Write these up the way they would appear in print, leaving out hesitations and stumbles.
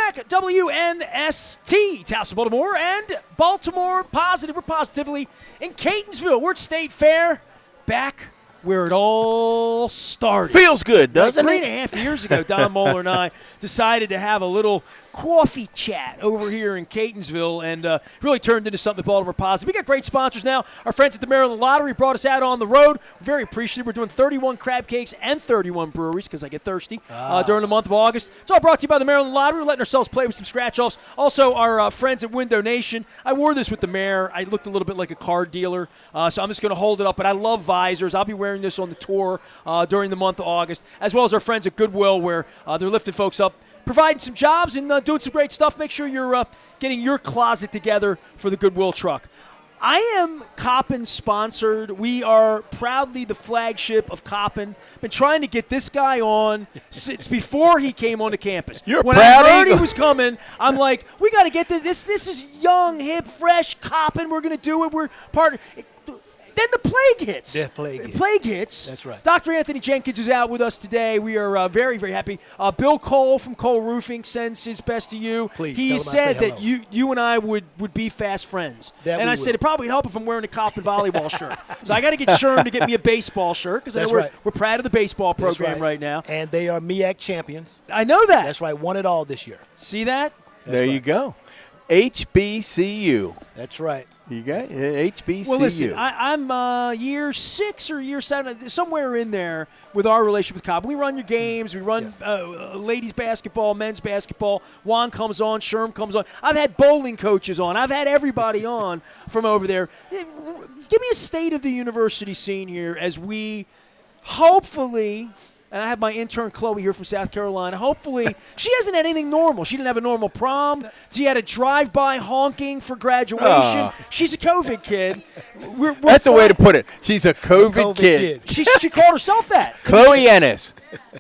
back at WNST, Taos, Baltimore, and Baltimore Positive. We're positively in Catonsville. We're at State Fair, back where it all started. Feels good, doesn't it? 3.5 years ago, Don Moeller and I decided to have a little coffee chat over here in Catonsville, and really turned into something Baltimore Positive. We got great sponsors now. Our friends at the Maryland Lottery brought us out on the road. We're very appreciative. We're doing 31 crab cakes and 31 breweries because I get thirsty during the month of August. It's all brought to you by the Maryland Lottery. We're letting ourselves play with some scratch-offs. Also, our friends at Window Nation. I wore this with the mayor. I looked a little bit like a card dealer, so I'm just going to hold it up. But I love visors. I'll be wearing this on the tour during the month of August, as well as our friends at Goodwill, where they're lifting folks up, providing some jobs and doing some great stuff. Make sure you're getting your closet together for the Goodwill truck. I am Coppin sponsored. We are proudly the flagship of Coppin. Been trying to get this guy on since before he came onto campus. When I heard he was coming, I'm like, we got to get this. This is young, hip, fresh Coppin. We're going to do it. We're part of it. Then the plague hits. Yeah, plague hits. That's right. Dr. Anthony Jenkins is out with us today. We are very, very happy. Bill Cole from Cole Roofing sends his best to you. Please, he said that you and I would be fast friends. And I said it probably help if I'm wearing a Coppin volleyball shirt. So I got to get Sherm to get me a baseball shirt because we're proud of the baseball program right now. And they are MEAC champions. I know that. That's right. Won it all this year. See that? There you go. HBCU. That's right. You got it. HBCU. Well, listen, I'm year 6 or year 7, somewhere in there with our relationship with Coppin. We run your games. We run ladies basketball, men's basketball. Juan comes on. Sherm comes on. I've had bowling coaches on. I've had everybody on from over there. Give me a state of the university scene here as we hopefully – and I have my intern, Chloe, here from South Carolina. Hopefully, she hasn't had anything normal. She didn't have a normal prom. She had a drive-by honking for graduation. She's a COVID kid. That's the way to put it. She's a COVID kid. She called herself that. Chloe Ennis,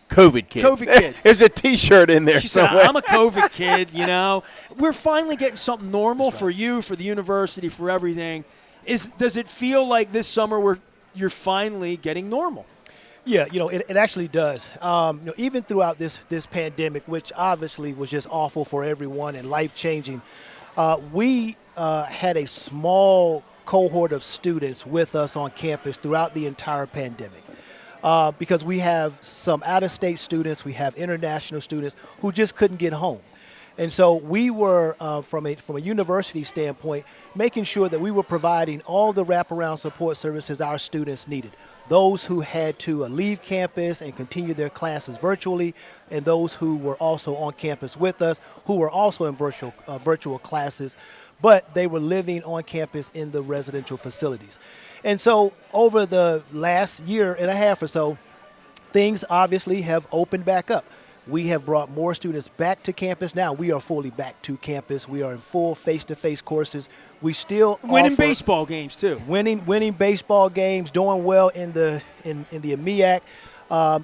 COVID kid. COVID kid. There's a T-shirt in there She somewhere. said, I'm a COVID kid, you know. We're finally getting something normal for you, for the university, for everything. Does it feel like this summer you're finally getting normal? Yeah, it actually does. Even throughout this pandemic, which obviously was just awful for everyone and life-changing, we had a small cohort of students with us on campus throughout the entire pandemic. Because we have some out-of-state students, we have international students who just couldn't get home. And so we were, from a university standpoint, making sure that we were providing all the wraparound support services our students needed. Those who had to leave campus and continue their classes virtually, and those who were also on campus with us, who were also in virtual classes, but they were living on campus in the residential facilities. And so over the last year and a half or so, things obviously have opened back up. We have brought more students back to campus. Now we are fully back to campus. We are in full face-to-face courses. We still winning baseball games too. Winning baseball games, doing well in the MEAC.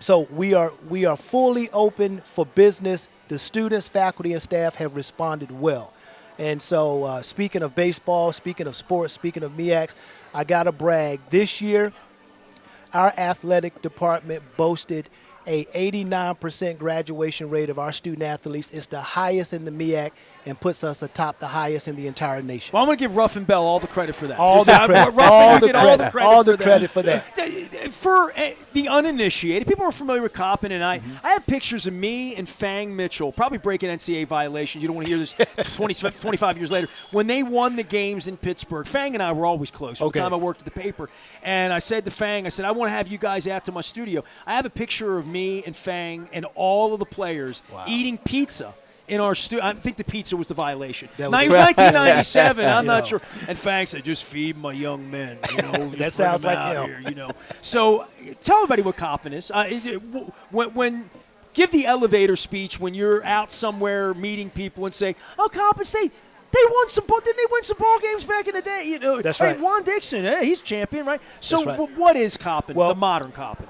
So we are fully open for business. The students, faculty, and staff have responded well. And so speaking of baseball, speaking of sports, speaking of MEACs, I got to brag. This year, our athletic department boasted a 89% graduation rate of our student athletes. It's the highest in the MEAC and puts us atop the highest in the entire nation. Well, I'm going to give Ruff and Bell all the credit for that. All the credit for that. For the uninitiated, people are familiar with Coppin, and I have pictures of me and Fang Mitchell, probably breaking NCAA violations. You don't want to hear this 25 years later. When they won the games in Pittsburgh, Fang and I were always close from the time I worked at the paper. And I said to Fang, I want to have you guys out to my studio. I have a picture of me and Fang and all of the players eating pizza in our studio. I think the pizza was the violation. It was 1997. I'm not sure. And Fang said, "Just feed my young men." That sounds like him. Here, So tell everybody what Coppin is. When give the elevator speech when you're out somewhere meeting people and say, "Oh, Coppin State, they won some. Didn't they win some ball games back in the day?" That's right. Juan Dixon, he's champion, right? So what is Coppin? The modern Coppin.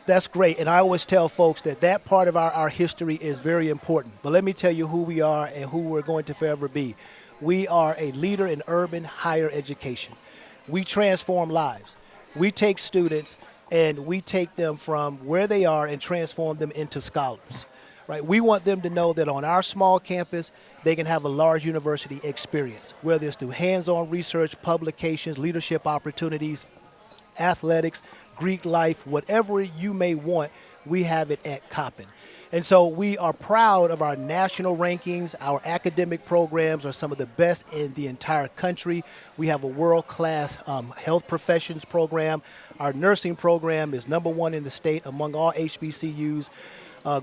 That's great, and I always tell folks that part of our history is very important. But let me tell you who we are and who we're going to forever be. We are a leader in urban higher education. We transform lives. We take students and we take them from where they are and transform them into scholars. right? We want them to know that on our small campus, they can have a large university experience, whether it's through hands-on research, publications, leadership opportunities, athletics, Greek life, whatever you may want, we have it at Coppin. And so we are proud of our national rankings. Our academic programs are some of the best in the entire country. We have a world-class health professions program. Our nursing program is #1 in the state among all HBCUs.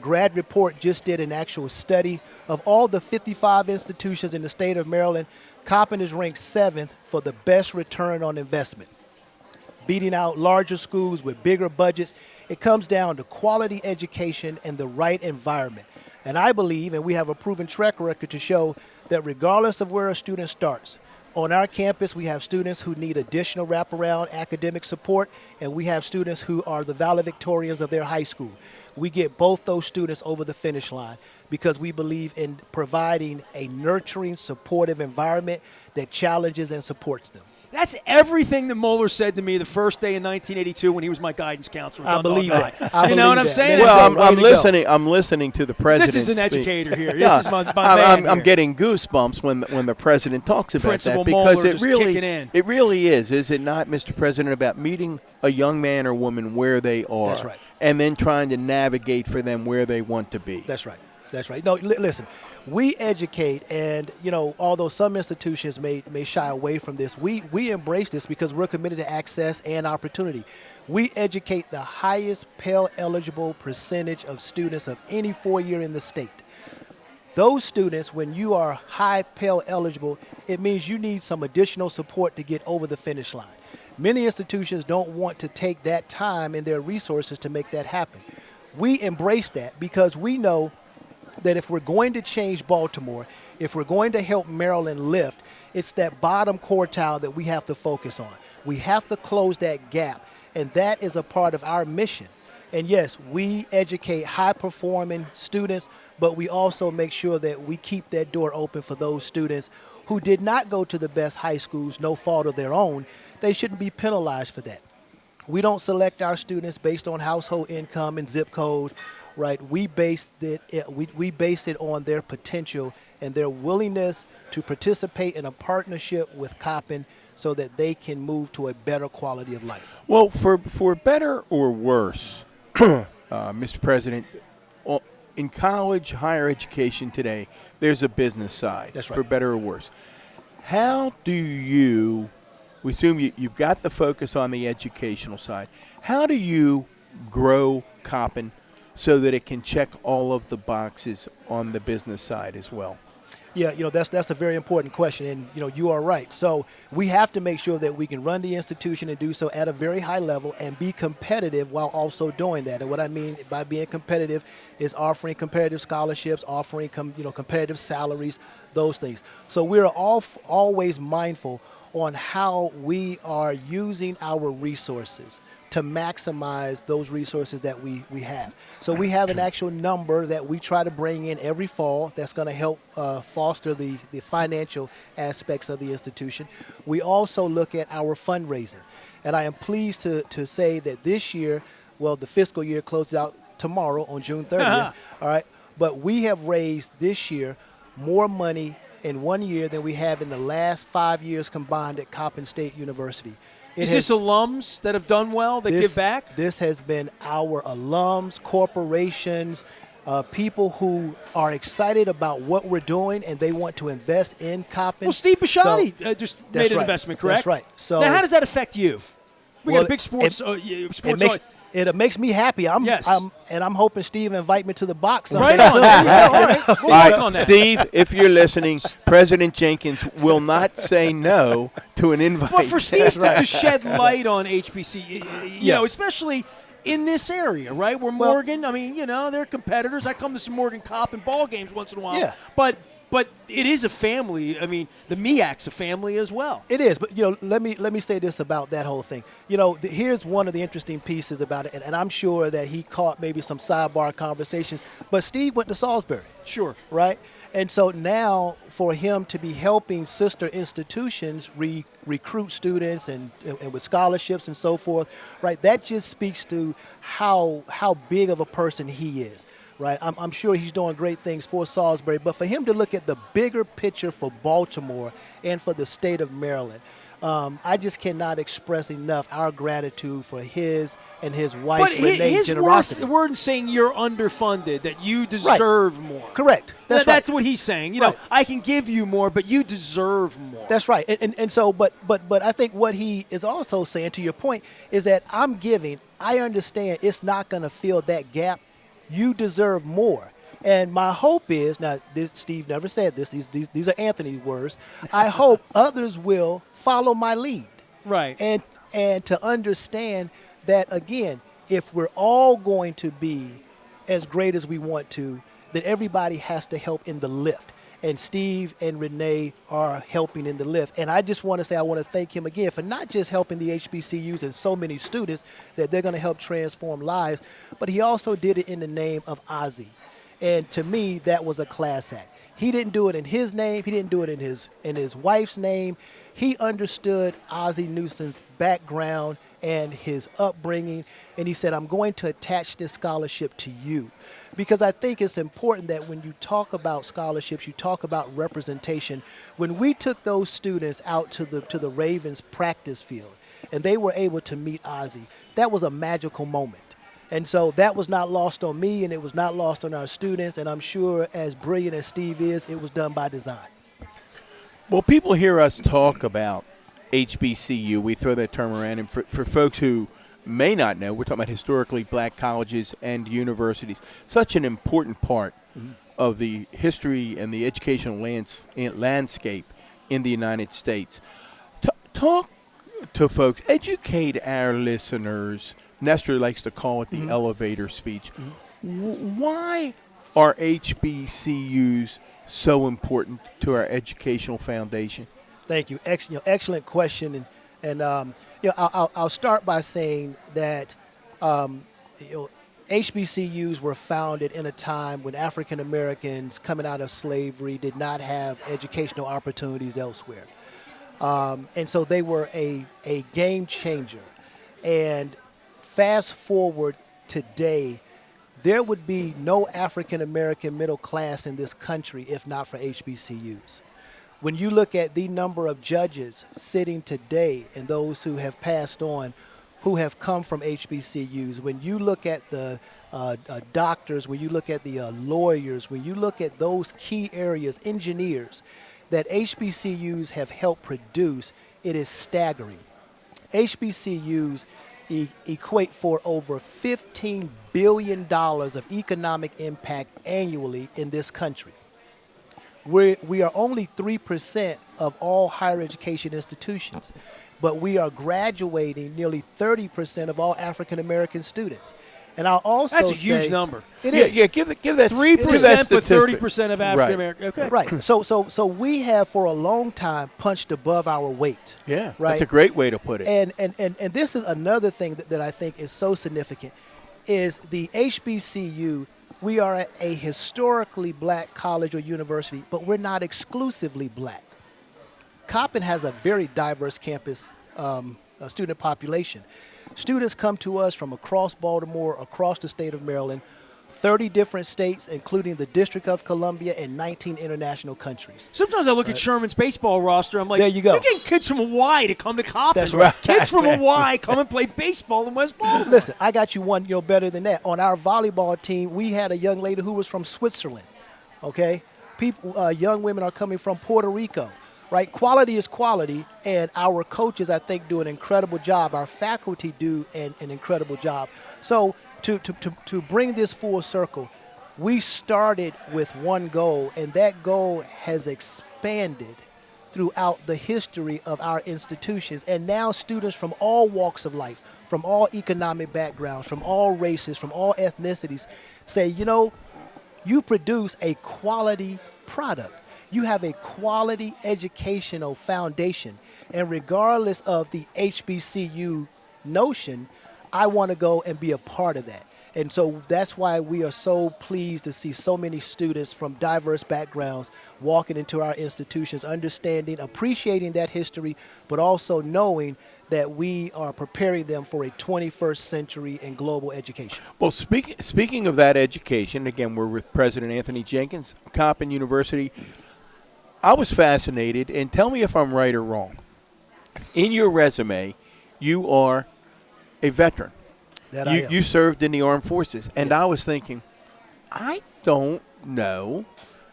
Grad Report just did an actual study of all the 55 institutions in the state of Maryland. Coppin is ranked 7th for the best return on investment, beating out larger schools with bigger budgets. It comes down to quality education and the right environment. And I believe, and we have a proven track record to show, that regardless of where a student starts, on our campus we have students who need additional wraparound academic support, and we have students who are the valedictorians of their high school. We get both those students over the finish line because we believe in providing a nurturing, supportive environment that challenges and supports them. That's everything that Moeller said to me the first day in 1982 when he was my guidance counselor. I believe that. You know what I'm saying? Well, I'm listening. I'm listening to the president. This is an speak. educator here. Yeah, This is my man I'm here. getting goosebumps when the president talks about Principal that because Moeller it just really kicking in. it really is it not, Mr. President, about meeting a young man or woman where they are, That's right, and then trying to navigate for them where they want to be. That's right. That's right. No, listen, we educate, and although some institutions may shy away from this, we embrace this because we're committed to access and opportunity. We educate the highest Pell eligible percentage of students of any 4-year in the state. Those students, when you are high Pell eligible, it means you need some additional support to get over the finish line. Many institutions don't want to take that time and their resources to make that happen. We embrace that because we know that if we're going to change Baltimore, if we're going to help Maryland lift, it's that bottom quartile that we have to focus on. We have to close that gap, and that is a part of our mission. And yes, we educate high-performing students, but we also make sure that we keep that door open for those students who did not go to the best high schools, no fault of their own. They shouldn't be penalized for that. We don't select our students based on household income and zip code. Right, we base it on their potential and their willingness to participate in a partnership with Coppin so that they can move to a better quality of life. Well, for better or worse, Mr. President, in college, higher education today, there's a business side. That's right. For better or worse. How do you, we assume you've got the focus on the educational side, how do you grow Coppin so that it can check all of the boxes on the business side as well? Yeah, that's a very important question, and you are right. So we have to make sure that we can run the institution and do so at a very high level and be competitive while also doing that. And what I mean by being competitive is offering competitive scholarships, offering competitive salaries, those things. So we're always mindful on how we are using our resources to maximize those resources that we have. So we have an actual number that we try to bring in every fall that's going to help foster the financial aspects of the institution. We also look at our fundraising. And I am pleased to say that this year, well, the fiscal year closes out tomorrow on June 30th, all right? But we have raised this year more money in 1 year than we have in the last 5 years combined at Coppin State University. Is this alums that have done well, that give back? This has been our alums, corporations, people who are excited about what we're doing and they want to invest in Coppin. Well, Steve Bisciotti just made an right. investment, correct? That's right. So now, how does that affect you? We got a big sports. It makes me happy. I'm hoping Steve invite me to the box someday. Right on. All right. We'll work on that. Steve, if you're listening, President Jenkins will not say no to an invite. But for Steve to shed light on HBC, you know, especially in this area, right? Where Morgan, they're competitors. I come to some Morgan Coppin ball games once in a while. Yeah. But it is a family. I mean, the MEAC's a family as well. It is, but let me say this about that whole thing. Here's one of the interesting pieces about it, and I'm sure that he caught maybe some sidebar conversations. But Steve went to Salisbury. Sure. Right? And so now for him to be helping sister institutions recruit students and with scholarships and so forth, right? That just speaks to how big of a person he is. right? I'm sure he's doing great things for Salisbury, but for him to look at the bigger picture for Baltimore and for the state of Maryland, I just cannot express enough our gratitude for his and his wife's Renee's generosity. His word in saying you're underfunded, that you deserve more. Correct. That's what he's saying. You know, I can give you more, but you deserve more. That's right. And so, but I think what he is also saying, to your point, is that I'm giving. I understand it's not going to fill that gap. You deserve more. And my hope is, now Steve never said this, these are Anthony's words, I hope others will follow my lead. Right. And to understand that, again, if we're all going to be as great as we want to, then everybody has to help in the lift. And Steve and Renee are helping in the lift. And I just want to say I want to thank him again for not just helping the HBCUs and so many students that they're going to help transform lives, but he also did it in the name of Ozzy. And to me, that was a class act. He didn't do it in his name. He didn't do it in his wife's name. He understood Ozzie Newsom's background and his upbringing, and he said, I'm going to attach this scholarship to you. Because I think it's important that when you talk about scholarships, you talk about representation. When we took those students out to the Ravens practice field, and they were able to meet Ozzie, that was a magical moment. And so that was not lost on me, and it was not lost on our students, and I'm sure as brilliant as Steve is, it was done by design. Well, people hear us talk about HBCU. We throw that term around, and for folks who may not know, we're talking about historically black colleges and universities. Such an important part of the history and the educational landscape in the United States. Talk to folks, educate our listeners. Nestor likes to call it the elevator speech. Why are HBCUs so important to our educational foundation? Thank you. Excellent question. And I'll start by saying that HBCUs were founded in a time when African Americans coming out of slavery did not have educational opportunities elsewhere. And so they were a game changer. And fast forward today, there would be no African American middle class in this country if not for HBCUs. When you look at the number of judges sitting today and those who have passed on who have come from HBCUs, when you look at the doctors, when you look at the lawyers, when you look at those key areas, engineers, that HBCUs have helped produce, it is staggering. HBCUs equate for over $15 billion of economic impact annually in this country. We are only 3% of all higher education institutions, but we are graduating nearly 30% of all African American students. And I'll also That's a huge number. It is. Yeah, give that 3%, but 30% of African American. Okay. Right. So we have for a long time punched above our weight. Yeah, right? That's a great way to put it. And this is another thing that I think is so significant, is the HBCU. We are a historically black college or university, but we're not exclusively black. Coppin has a very diverse campus student population. Students come to us from across Baltimore, across the state of Maryland, 30 different states, including the District of Columbia, and 19 international countries. Sometimes I look at Sherman's baseball roster. I'm like, there you go. You're getting kids from Hawaii to come to Coppin. That's right. Kids from Hawaii come and play baseball in West Baltimore. Listen, I got you one better than that. On our volleyball team, we had a young lady who was from Switzerland. Okay, young women are coming from Puerto Rico. Right, quality is quality, and our coaches, I think, do an incredible job. Our faculty do an incredible job. So to bring this full circle, we started with one goal, and that goal has expanded throughout the history of our institutions. And now students from all walks of life, from all economic backgrounds, from all races, from all ethnicities, say, you produce a quality product. You have a quality educational foundation. And regardless of the HBCU notion, I want to go and be a part of that. And so that's why we are so pleased to see so many students from diverse backgrounds walking into our institutions, understanding, appreciating that history, but also knowing that we are preparing them for a 21st century and global education. Well, speaking of that education, again, we're with President Anthony Jenkins, Coppin University. I was fascinated, and tell me if I'm right or wrong. In your resume, you are a veteran. That I am. You served in the armed forces, and I was thinking, I don't know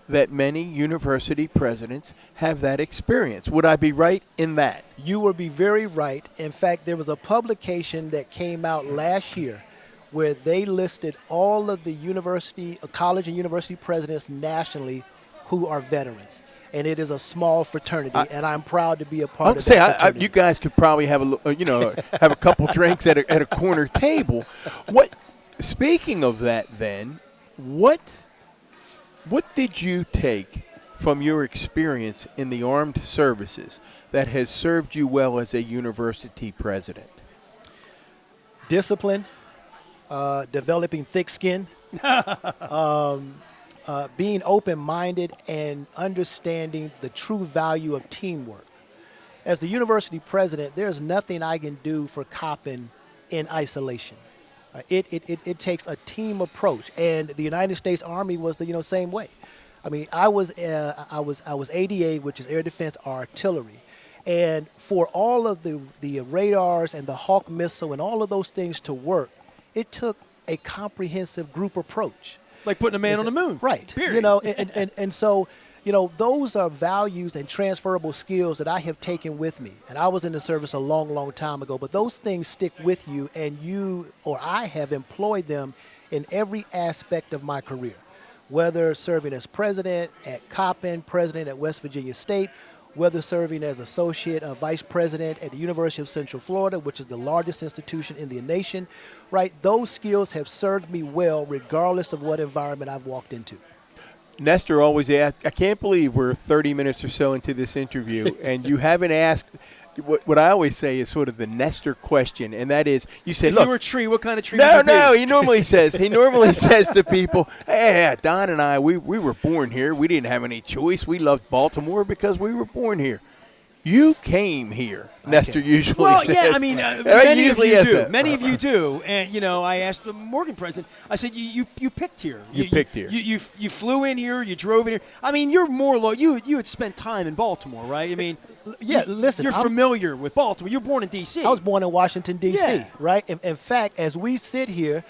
that many university presidents have that experience. Would I be right in that? You will be very right. In fact, there was a publication that came out last year where they listed all of the college and university presidents nationally who are veterans. And it is a small fraternity, and I'm proud to be a part of that fraternity. You guys could probably have have a couple drinks at a corner table. Speaking of that, then, what did you take from your experience in the armed services that has served you well as a university president? Discipline, developing thick skin. Being open-minded and understanding the true value of teamwork. As the university president, there's nothing I can do for Coppin in isolation. It takes a team approach, and the United States Army was the same way. I mean, I was ADA, which is Air Defense Artillery, and for all of the radars and the Hawk missile and all of those things to work, it took a comprehensive group approach. Like putting a man on the moon. Right. Period. And so, those are values and transferable skills that I have taken with me. And I was in the service a long, long time ago, but those things stick with you, and I have employed them in every aspect of my career, whether serving as president at Coppin, president at West Virginia State, whether serving as associate vice president at the University of Central Florida, which is the largest institution in the nation, right? Those skills have served me well regardless of what environment I've walked into. Nestor always asks, I can't believe we're 30 minutes or so into this interview, and you haven't asked what I always say is sort of the Nestor question, and that is, you said, if you were a tree, what kind of tree would you be? No, he normally says to people, hey, Don and I, we were born here. We didn't have any choice. We loved Baltimore because we were born here. You came here, Nestor usually says. Well, yeah, I mean, many of you do. Many of you do. And, I asked the Morgan president, I said, you picked here. You picked here. You flew in here. You drove in here. I mean, you're more you had spent time in Baltimore, right? I mean, yeah, listen. You're familiar with Baltimore. You're born in D.C. I was born in Washington, D.C., yeah. right? In fact, as we sit here,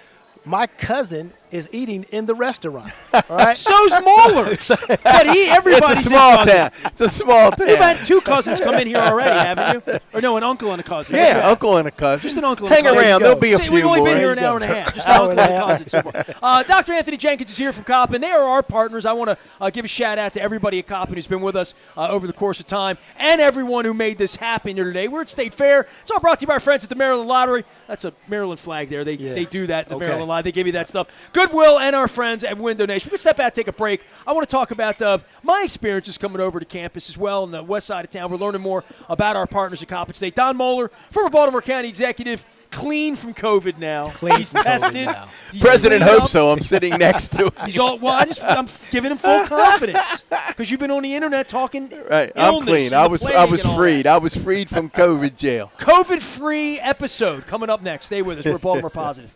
my cousin is eating in the restaurant. All right? So's Moeller. But everybody's It's a small town. It's a small town. You've had two cousins come in here already, haven't you? Or no, an uncle and a cousin. Yeah, uncle and a cousin. Just an uncle and a cousin. cousin. Hang around. There'll be a few We've only more. been here an hour and a half. Just an uncle and a cousin so far. Dr. Anthony Jenkins is here from Coppin. They are our partners. I want to give a shout-out to everybody at Coppin who's been with us over the course of time, and everyone who made this happen here today. We're at State Fair. It's all brought to you by our friends at the Maryland Lottery. That's a Maryland flag there. They do that at the Maryland Lottery. They give you that stuff. Goodwill and our friends at Window Nation. We can step back, take a break. I want to talk about my experiences coming over to campus as well in the west side of town. We're learning more about our partners at Coppin State. Don Moeller, former Baltimore County executive, clean from COVID now. He's tested. He's President hopes so. I'm sitting next to him. He's all I'm giving him full confidence because you've been on the internet talking. Right, I'm clean. I was freed. That. I was freed from COVID jail. COVID-free episode coming up next. Stay with us. We're Baltimore Positive.